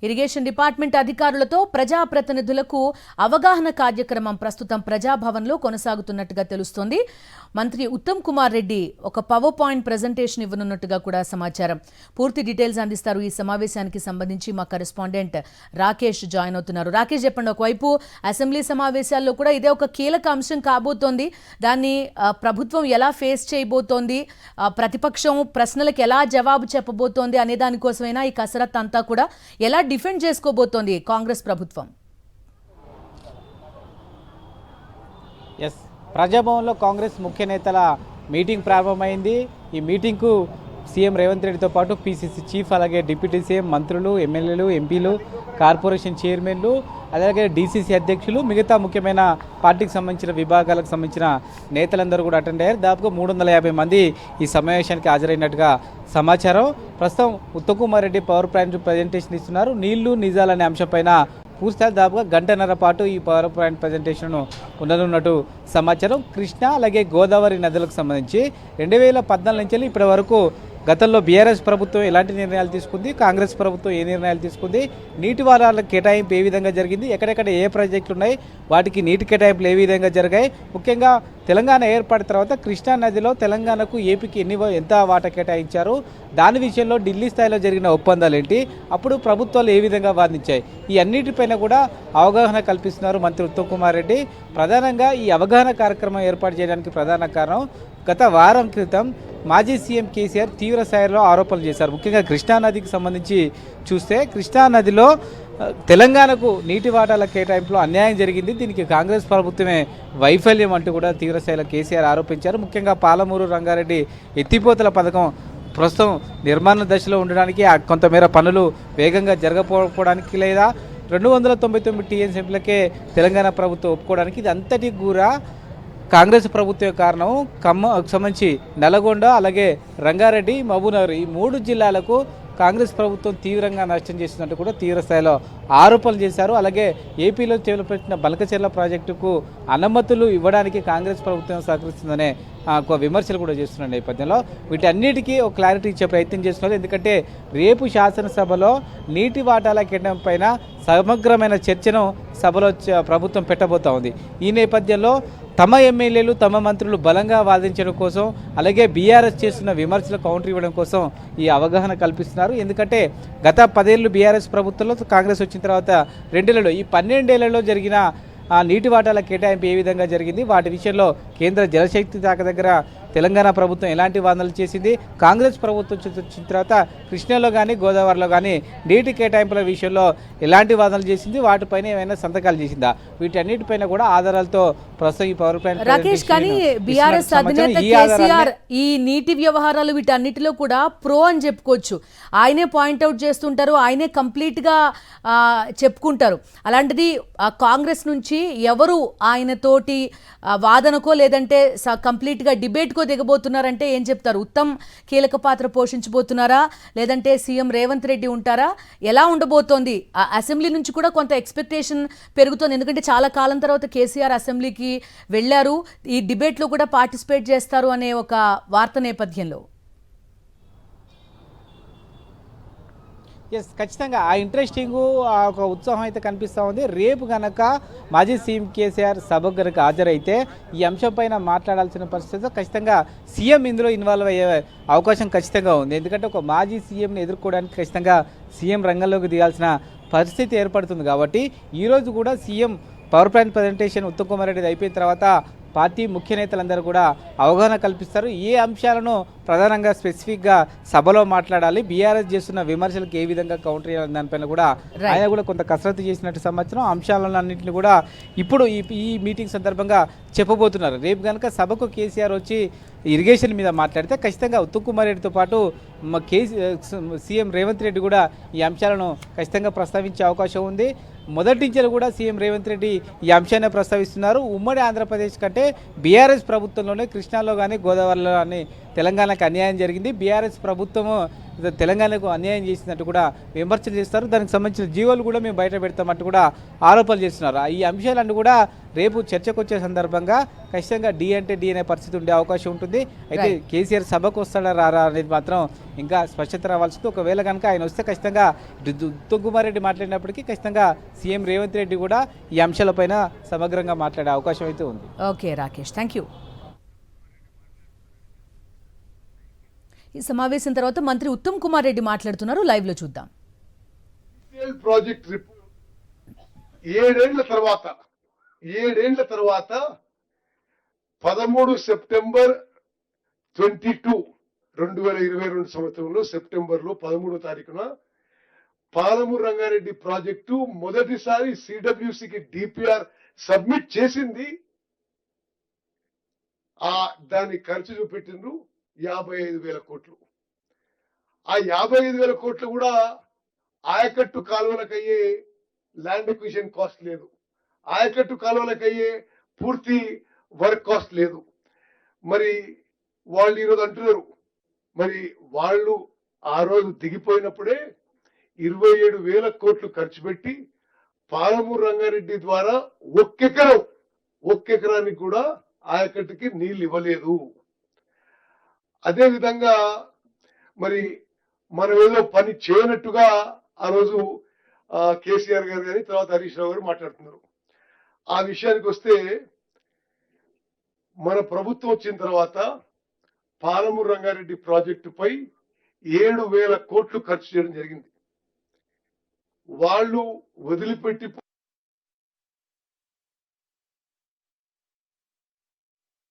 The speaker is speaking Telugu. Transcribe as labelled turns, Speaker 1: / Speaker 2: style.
Speaker 1: ఇరిగేషన్ డిపార్ట్మెంట్ అధికారులతో ప్రజాప్రతినిధులకు అవగాహన కార్యక్రమం ప్రస్తుతం ప్రజాభవన్లో కొనసాగుతున్నట్టుగా తెలుస్తోంది. మంత్రి ఉత్తమ్ కుమార్ రెడ్డి ఒక పవర్ పాయింట్ ప్రెజెంటేషన్ ఇవ్వనున్నట్టుగా కూడా సమాచారం. పూర్తి డీటెయిల్స్ అందిస్తారు ఈ సమావేశానికి సంబంధించి మా కరెస్పాండెంట్ రాకేష్ జాయిన్ అవుతున్నారు. రాకేష్ చెప్పండి, ఒకవైపు అసెంబ్లీ సమావేశాల్లో కూడా ఇదే ఒక కీలక అంశం కాబోతోంది. దాన్ని ప్రభుత్వం ఎలా ఫేస్ చేయబోతోంది, ప్రతిపక్షం ప్రశ్నలకు ఎలా జవాబు చెప్పబోతోంది అనే దానికోసమైనా ఈ కసరత్ అంతా కూడా ఎలా డిఫెండ్ చేసుకోబోతోంది కాంగ్రెస్ ప్రభుత్వం?
Speaker 2: ఎస్, ప్రజాభవన్లో కాంగ్రెస్ ముఖ్య నేతల మీటింగ్ ప్రారంభమైంది. ఈ మీటింగ్కు సీఎం రేవంత్ రెడ్డితో పాటు పీసీసీ చీఫ్, అలాగే డిప్యూటీ సీఎం, మంత్రులు, ఎమ్మెల్యేలు, ఎంపీలు, కార్పొరేషన్ చైర్మన్లు, అలాగే డీసీసీ అధ్యక్షులు, మిగతా ముఖ్యమైన పార్టీకి సంబంధించిన విభాగాలకు సంబంధించిన నేతలందరూ కూడా అటెండ్ అయ్యారు. దాదాపుగా 350 మంది ఈ సమావేశానికి హాజరైనట్టుగా సమాచారం. ప్రస్తుతం Uttam Kumar Reddy power point presentation ఇస్తున్నారు. నీళ్లు నిజాలు అనే అంశంపైన పూర్తిస్థాయి దాదాపుగా గంటన్నర పాటు ఈ పవర్ పాయింట్ ప్రజెంటేషన్ ఉండనున్నట్టు సమాచారం. కృష్ణా అలాగే గోదావరి నదులకు సంబంధించి 2014 నుంచి ఇప్పటి వరకు గతంలో బీఆర్ఎస్ ప్రభుత్వం ఎలాంటి నిర్ణయాలు తీసుకుంది, కాంగ్రెస్ ప్రభుత్వం ఏ నిర్ణయాలు తీసుకుంది, నీటి వారాల కేటాయింపు ఏ విధంగా జరిగింది, ఎక్కడెక్కడ ఏ ప్రాజెక్టులు ఉన్నాయి, వాటికి నీటి కేటాయింపులు ఏ విధంగా జరిగాయి, ముఖ్యంగా తెలంగాణ ఏర్పడిన తర్వాత కృష్ణా నదిలో తెలంగాణకు ఏపీకి ఎంత వాటా కేటాయించారు, దాని విషయంలో ఢిల్లీ స్థాయిలో జరిగిన ఒప్పందాలు ఏంటి, అప్పుడు ప్రభుత్వాలు ఏ విధంగా వాదించాయి, ఈ అన్నిటిపైన కూడా అవగాహన కల్పిస్తున్నారు మంత్రి ఉత్తమ్ కుమార్ రెడ్డి. ప్రధానంగా ఈ అవగాహన కార్యక్రమం ఏర్పాటు చేయడానికి ప్రధాన కారణం గత వారం క్రితం మాజీ సీఎం కేసీఆర్ తీవ్ర స్థాయిలో ఆరోపణలు చేశారు. ముఖ్యంగా కృష్ణానదికి సంబంధించి చూస్తే కృష్ణానదిలో తెలంగాణకు నీటి వాటాల కేటాయింపులో అన్యాయం జరిగింది, దీనికి కాంగ్రెస్ ప్రభుత్వమే వైఫల్యం అంటూ కూడా తీవ్ర స్థాయిలో కేసీఆర్ ఆరోపించారు. ముఖ్యంగా పాలమూరు రంగారెడ్డి ఎత్తిపోతల పథకం ప్రస్తుతం నిర్మాణ దశలో ఉండడానికి కొంతమేర పనులు వేగంగా జరగకపోవడానికి లేదా 299 టీఎంసీలకే తెలంగాణ ప్రభుత్వం ఒప్పుకోవడానికి ఇది అంతటి కూడా కాంగ్రెస్ ప్రభుత్వమే కారణం. ఖమ్మంకు సంబంధించి నల్గొండ, అలాగే రంగారెడ్డి, మహబూబ్నగర్ ఈ 3 జిల్లాలకు కాంగ్రెస్ ప్రభుత్వం తీవ్రంగా నష్టం చేసినట్టు కూడా తీవ్ర స్థాయిలో ఆరోపణలు చేశారు. అలాగే ఏపీలో చేపట్టిన బల్కచెర్ల ప్రాజెక్టుకు అనుమతులు ఇవ్వడానికి కాంగ్రెస్ ప్రభుత్వం సహకరిస్తుందనే ఒక విమర్శలు కూడా చేస్తున్న నేపథ్యంలో వీటన్నిటికీ ఒక క్లారిటీ ఇచ్చే ప్రయత్నం చేస్తున్నారు. ఎందుకంటే రేపు శాసనసభలో నీటి వాటాల కేటాయింపు పైన సమగ్రమైన చర్చను సభలో ప్రభుత్వం పెట్టబోతా ఉంది. ఈ నేపథ్యంలో తమ ఎమ్మెల్యేలు, తమ మంత్రులు బలంగా వాదించడం కోసం, అలాగే బీఆర్ఎస్ చేస్తున్న విమర్శలు కౌంటర్ ఇవ్వడం కోసం ఈ అవగాహన కల్పిస్తున్నారు. ఎందుకంటే గత 10 ఏళ్ళు బీఆర్ఎస్ ప్రభుత్వంలో, కాంగ్రెస్ వచ్చిన తర్వాత 2 ఏళ్లలో, ఈ 12 ఏళ్లలో జరిగిన నీటి వాటాల కేటాయింపు ఏ విధంగా జరిగింది, వాటి విషయంలో కేంద్ర జలశక్తి శాఖ దగ్గర తెలంగాణ ప్రభుత్వం ఎలాంటి వాదనలు చేసింది, కాంగ్రెస్ ప్రభుత్వం వచ్చిన తర్వాత కృష్ణాలో కానీ గోదావరిలో కానీ నీటి కేటాయింపుల విషయంలో ఎలాంటి వాదనలు చేసింది, వాటిపైన ఏమైనా సంతకాలు చేసిందా, వీటన్నిటిపైన కూడా ఆధారాలతో ప్రస్తుతం ఈ పవర్ ప్లాంట్
Speaker 1: రాకేష్. కానీ బీఆర్ఎస్ అధినేత కేసీఆర్ ఈ నీటి వ్యవహారాలు వీటన్నిటిలో కూడా ప్రో అని చెప్పుకోవచ్చు. ఆయనే పాయింట్అవుట్ చేస్తుంటారు, ఆయనే కంప్లీట్గా చెప్పుకుంటారు. అలాంటిది కాంగ్రెస్ నుంచి ఎవరు ఆయనతోటి వాదనకో లేదంటే కంప్లీట్గా డిబేట్కో దిగబోతున్నారంటే ఏం చెప్తారు? ఉత్తమ్ కీలక పాత్ర పోషించబోతున్నారా, లేదంటే సీఎం రేవంత్ రెడ్డి ఉంటారా, ఎలా ఉండబోతోంది? అసెంబ్లీ నుంచి కూడా కొంత ఎక్స్పెక్టేషన్ పెరుగుతోంది, ఎందుకంటే చాలా కాలం తర్వాత కేసీఆర్ అసెంబ్లీకి వెళ్ళారు, ఈ డిబేట్లో కూడా పార్టిసిపేట్ చేస్తారు అనే ఒక వార్త నేపథ్యంలో.
Speaker 2: ఎస్, ఖచ్చితంగా ఆ ఇంట్రెస్టింగ్ ఒక ఉత్సాహం అయితే కనిపిస్తూ ఉంది. రేపు కనుక మాజీ సీఎం కేసీఆర్ సభకు కనుక హాజరైతే ఈ అంశం పైన మాట్లాడాల్సిన పరిస్థితిలో ఖచ్చితంగా సీఎం ఇందులో ఇన్వాల్వ్ అయ్యే అవకాశం ఖచ్చితంగా ఉంది. ఎందుకంటే ఒక మాజీ సీఎంని ఎదుర్కోవడానికి ఖచ్చితంగా సీఎం రంగంలోకి దిగాల్సిన పరిస్థితి ఏర్పడుతుంది. కాబట్టి ఈరోజు కూడా CM power point presentation Uttam Kumar Reddy అయిపోయిన తర్వాత పార్టీ ముఖ్య నేతలందరూ కూడా అవగాహన కల్పిస్తారు. ఏ అంశాలను ప్రధానంగా స్పెసిఫిక్గా సభలో మాట్లాడాలి, బీఆర్ఎస్ చేస్తున్న విమర్శలకు ఏ విధంగా కౌంటర్ చేయాలి దానిపైన కూడా ఆయన కూడా కొంత కసరత్తు చేసినట్టు సమాచారం. అంశాలన్నింటినీ కూడా ఇప్పుడు ఈ మీటింగ్ సందర్భంగా చెప్పబోతున్నారు. రేపు కనుక సభకు కేసీఆర్ వచ్చి ఇరిగేషన్ మీద మాట్లాడితే ఖచ్చితంగా ఉత్తమ్ కుమార్ రెడ్డితో పాటు సీఎం రేవంత్ రెడ్డి కూడా ఈ అంశాలను ఖచ్చితంగా ప్రస్తావించే అవకాశం ఉంది. మొదటి నుంచి కూడా సీఎం రేవంత్ రెడ్డి ఈ అంశాన్ని ప్రస్తావిస్తున్నారు. ఉమ్మడి ఆంధ్రప్రదేశ్ కంటే బీఆర్ఎస్ ప్రభుత్వంలోనే కృష్ణాలో కానీ గోదావరిలో కానీ తెలంగాణకు అన్యాయం జరిగింది. బీఆర్ఎస్ ప్రభుత్వము తెలంగాణకు అన్యాయం చేసినట్టు కూడా విమర్శలు చేస్తారు. దానికి సంబంధించిన జీవోలు కూడా మేము బయట పెడతామంటూ కూడా ఆరోపణలు చేస్తున్నారు. ఈ అంశాలన్నీ కూడా రేపు చర్చకు వచ్చే సందర్భంగా ఖచ్చితంగా డి అంటే డి అనే పరిస్థితి ఉండే అవకాశం ఉంటుంది. అయితే కేసీఆర్ సభకు వస్తాడా రారా అనేది మాత్రం ఇంకా స్పష్టత రావాల్సింది. ఒకవేళ కనుక ఆయన వస్తే ఖచ్చితంగా ఉత్తమ్ కుమార్ రెడ్డి మాట్లాడినప్పటికీ ఖచ్చితంగా సీఎం రేవంత్ రెడ్డి కూడా ఈ అంశాలపైన సమగ్రంగా మాట్లాడే అవకాశం అయితే ఉంది.
Speaker 1: Okay Rakesh, thank you. ఈ సమావేశం తర్వాత మంత్రి ఉత్తమ్ కుమార్ రెడ్డి మాట్లాడుతున్నారు, లైవ్ లో చూద్దాం.
Speaker 3: ప్రాజెక్ట్ రిపోర్ట్ 7 ఏళ్ల తర్వాత 13 సెప్టెంబర్ 2022 సంవత్సరంలో సెప్టెంబర్లో 13వ తారీఖున పాలమూరు రంగారెడ్డి ప్రాజెక్టు మొదటిసారి సిడబ్ల్యూసికి డిపిఆర్ సబ్మిట్ చేసింది. దాని ఖర్చు చూపెట్టిండ్రు 55,000 కోట్లు. ఆ 55,000 కోట్లు కూడా ఆయకట్టు కాలువలకయ్యే ల్యాండ్ ఎక్విజిషన్ కాస్ట్ లేదు, ఆయకట్టు కాలువలకయ్యే పూర్తి వర్క్ కాస్ట్ లేదు. మరి వాళ్ళు ఈరోజు అంటున్నారు, మరి వాళ్ళు ఆ రోజు దిగిపోయినప్పుడే 27,000 కోట్లు ఖర్చు పెట్టి పాలమూరు రంగారెడ్డి ద్వారా ఒక్కెకరానికి కూడా ఆయకట్టుకి నీళ్ళు ఇవ్వలేదు. అదే విధంగా మరి మనం ఏదో పని చేయనట్టుగా ఆ రోజు కేసీఆర్ గారు కానీ తర్వాత హరీష్ రావు గారు మాట్లాడుతున్నారు. ఆ విషయానికి వస్తే మన ప్రభుత్వం వచ్చిన తర్వాత పాలమూరు రంగారెడ్డి ప్రాజెక్టుపై 7,000 కోట్లు ఖర్చు చేయడం జరిగింది. వాళ్ళు వదిలిపెట్టి